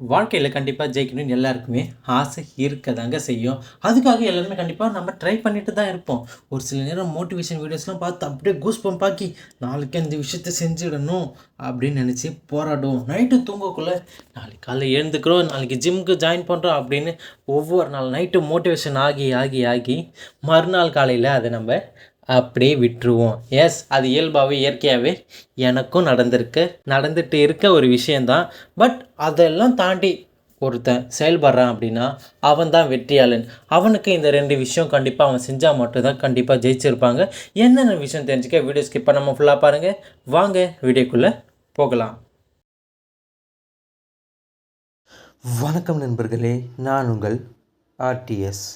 வாழ்க்கையில் கண்டிப்பாக ஜெயிக்கணும்னு எல்லாருக்குமே ஆசை இருக்கதாங்க செய்யும். அதுக்காக எல்லாருமே கண்டிப்பாக நம்ம ட்ரை பண்ணிட்டு தான் இருப்போம். ஒரு சில நேரம் மோட்டிவேஷன் வீடியோஸ்லாம் பார்த்து அப்படியே கூஸ் பம்ப் ஆக்கி நாளைக்கு இந்த விஷயத்த செஞ்சிடணும் அப்படின்னு நினச்சி போராடுவோம். நைட்டு தூங்கக்குள்ளே நாளைக்கு காலைல எழுந்துக்கிறோம், நாளைக்கு ஜிம்முக்கு ஜாயின் பண்ணுறோம் அப்படின்னு ஒவ்வொரு நாள் நைட்டு மோட்டிவேஷன் ஆகி ஆகி ஆகி மறுநாள் காலையில் அதை நம்ம அப்படியே விட்டுருவோம். எஸ், அது இயல்பாகவே இயற்கையாகவே எனக்கும் நடந்துட்டு இருக்க ஒரு விஷயந்தான். பட் அதெல்லாம் தாண்டி ஒருத்தன் செயல்படுறான் அப்படின்னா அவன் தான் வெற்றியாளன். அவனுக்கு இந்த 2 விஷயம் கண்டிப்பாக அவன் செஞ்சால் மட்டும்தான் கண்டிப்பாக ஜெயிச்சிருப்பாங்க. என்னென்ன விஷயம் தெரிஞ்சுக்க வீடியோ ஸ்கிப் பண்ணாமல் ஃபுல்லாக பாருங்கள். வாங்க வீடியோக்குள்ளே போகலாம். வணக்கம் நண்பர்களே, நான் உங்கள் ஆர்டிஎஸ்.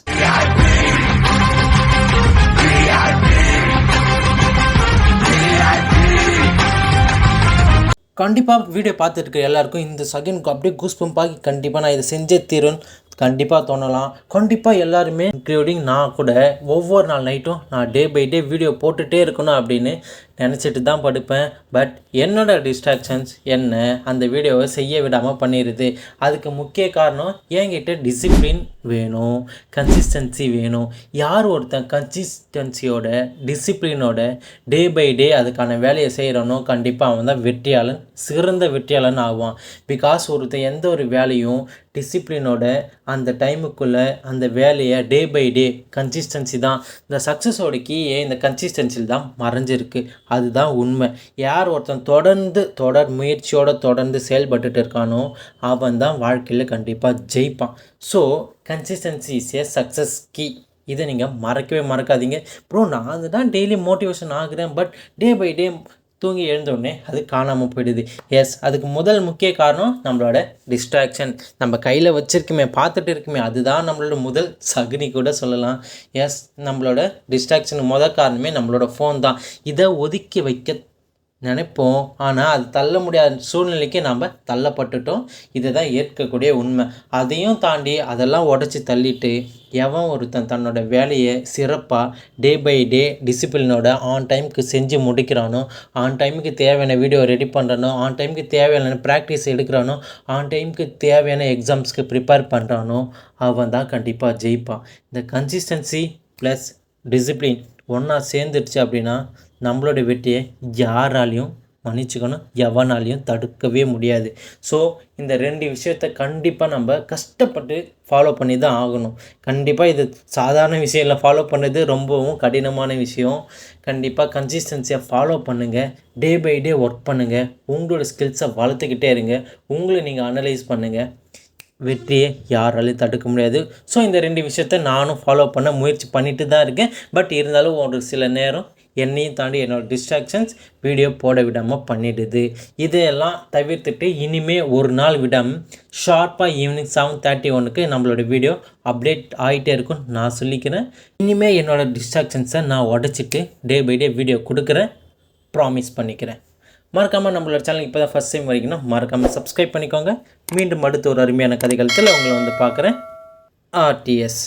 கண்டிப்பாக வீடியோ பார்த்துட்டு இருக்க எல்லாருக்கும் இந்த செகண்டுக்கு அப்படியே கூஸ் பம்ப் ஆகி கண்டிப்பாக நான் இதை செஞ்சே தீருன்னு கண்டிப்பாக தோணலாம். கண்டிப்பாக எல்லாருமே இன்க்ளூடிங் நான் கூட ஒவ்வொரு நாள் நைட்டும் நான் டே பை டே வீடியோ போட்டுகிட்டே இருக்கணும் அப்படின்னு நினச்சிட்டு தான் படுப்பேன். பட் என்னோடய டிஸ்ட்ராக்ஷன்ஸ் என்ன அந்த வீடியோவை செய்ய விடாமல் பண்ணிடுது. அதுக்கு முக்கிய காரணம் என்கிட்ட டிசிப்ளின் வேணும், கன்சிஸ்டன்சி வேணும். யார் ஒருத்தன் கன்சிஸ்டன்சியோட டிசிப்ளினோட டே பை டே அதுக்கான வேலையை செய்கிறானோ கண்டிப்பாக அவன் தான் வெற்றியாளன், சிறந்த வெற்றியாளன் ஆவான். பிகாஸ் ஒருத்தன் எந்த ஒரு வேலையும் டிசிப்ளினோட அந்த டைமுக்குள்ளே அந்த வேலையை டே பை டே கன்சிஸ்டன்சி தான். இந்த சக்ஸஸோட கீயே இந்த கன்சிஸ்டன்சியில் தான் மறைஞ்சிருக்கு. அதுதான் உண்மை. யார் ஒருத்தன் தொடர் முயற்சியோடு தொடர்ந்து செயல்பட்டுட்டு இருக்கானோ அவன் தான் வாழ்க்கையில் கண்டிப்பாக ஜெயிப்பான். So consistency is a success key. இதை நீங்கள் மறக்கவே மறக்காதீங்க. ப்ரோ, நான் அதுதான் டெய்லி மோட்டிவேஷன் ஆகுறேன், பட் டே பை டே தூங்கி எழுந்தோடனே அது காணாமல் போயிடுது. எஸ், அதுக்கு முதல் முக்கிய காரணம் நம்மளோட டிஸ்ட்ராக்ஷன். நம்ம கையில் வச்சுருக்குமே, பார்த்துட்டு இருக்குமே, அதுதான் நம்மளோட முதல் சகுனி கூட சொல்லலாம். எஸ், நம்மளோட டிஸ்ட்ராக்ஷனுக்கு முதல் காரணமே நம்மளோட ஃபோன் தான். இதை ஒதுக்கி வைக்க நினைப்போம், ஆனால் அது தள்ள முடியாத சூழ்நிலைக்கு நம்ம தள்ளப்பட்டுட்டோம். இதை தான் ஏற்கக்கூடிய உண்மை. அதையும் தாண்டி அதெல்லாம் உடச்சி தள்ளிட்டு எவன் ஒருத்தன் தன்னோட வேலையை சிறப்பாக டே பை டே டிசிப்ளினோட ஆன் டைமுக்கு செஞ்சு முடிக்கிறானோ, ஆன் டைமுக்கு தேவையான வீடியோ ரெடி பண்ணுறானோ, ஆன் டைமுக்கு தேவையான ப்ராக்டிஸ் எடுக்கிறானோ, ஆன் டைமுக்கு தேவையான எக்ஸாம்ஸ்க்கு ப்ரிப்பேர் பண்ணுறானோ அவன் தான் கண்டிப்பாக ஜெயிப்பான். இந்த கன்சிஸ்டன்சி ப்ளஸ் டிசிப்ளின் ஒன்றா சேர்ந்துடுச்சு அப்படின்னா நம்மளோட வெற்றியை யாராலையும் மன்னிச்சுக்கணும், எவனாலையும் தடுக்கவே முடியாது. ஸோ இந்த 2 விஷயத்தை கண்டிப்பாக நம்ம கஷ்டப்பட்டு ஃபாலோ பண்ணி தான் ஆகணும். கண்டிப்பாக இது சாதாரண விஷயம் இல்லை, ஃபாலோ பண்ணுறது ரொம்பவும் கடினமான விஷயம். கண்டிப்பாக கன்சிஸ்டன்சியாக ஃபாலோ பண்ணுங்கள், டே பை டே ஒர்க் பண்ணுங்கள், உங்களோட ஸ்கில்ஸை வளர்த்துக்கிட்டே இருங்க, உங்களை நீங்கள் அனலைஸ் பண்ணுங்கள். வெற்றியை யாராலையும் தடுக்க முடியாது. ஸோ இந்த 2 விஷயத்த நானும் ஃபாலோ பண்ண முயற்சி பண்ணிட்டு தான் இருக்கேன். பட் இருந்தாலும் ஒரு சில நேரம் என்னையும் தாண்டி என்னோடய டிஸ்ட்ராக்ஷன்ஸ் வீடியோ போட விடாமல் பண்ணிடுது. இதையெல்லாம் தவிர்த்துட்டு இனிமேல் ஒரு நாள் விடாமல் ஷார்ப்பாக ஈவினிங் 7:31 நம்மளோட வீடியோ அப்டேட் ஆகிட்டே இருக்கும் நான் சொல்லிக்கிறேன். இனிமேல் என்னோடய டிஸ்ட்ராக்ஷன்ஸை நான் உடச்சிட்டு டே பை டே வீடியோ கொடுக்குறேன், ப்ராமிஸ் பண்ணிக்கிறேன். மறக்காமல் நம்மளோட சேனல் இப்போ தான் ஃபஸ்ட் டைம் வரைக்குன்னா மறக்காமல் சப்ஸ்கிரைப் பண்ணிக்கோங்க. மீண்டும் அடுத்த ஒரு அருமையான கதைகளத்தில் உங்களை வந்து பார்க்குறேன். ஆர்டிஎஸ்.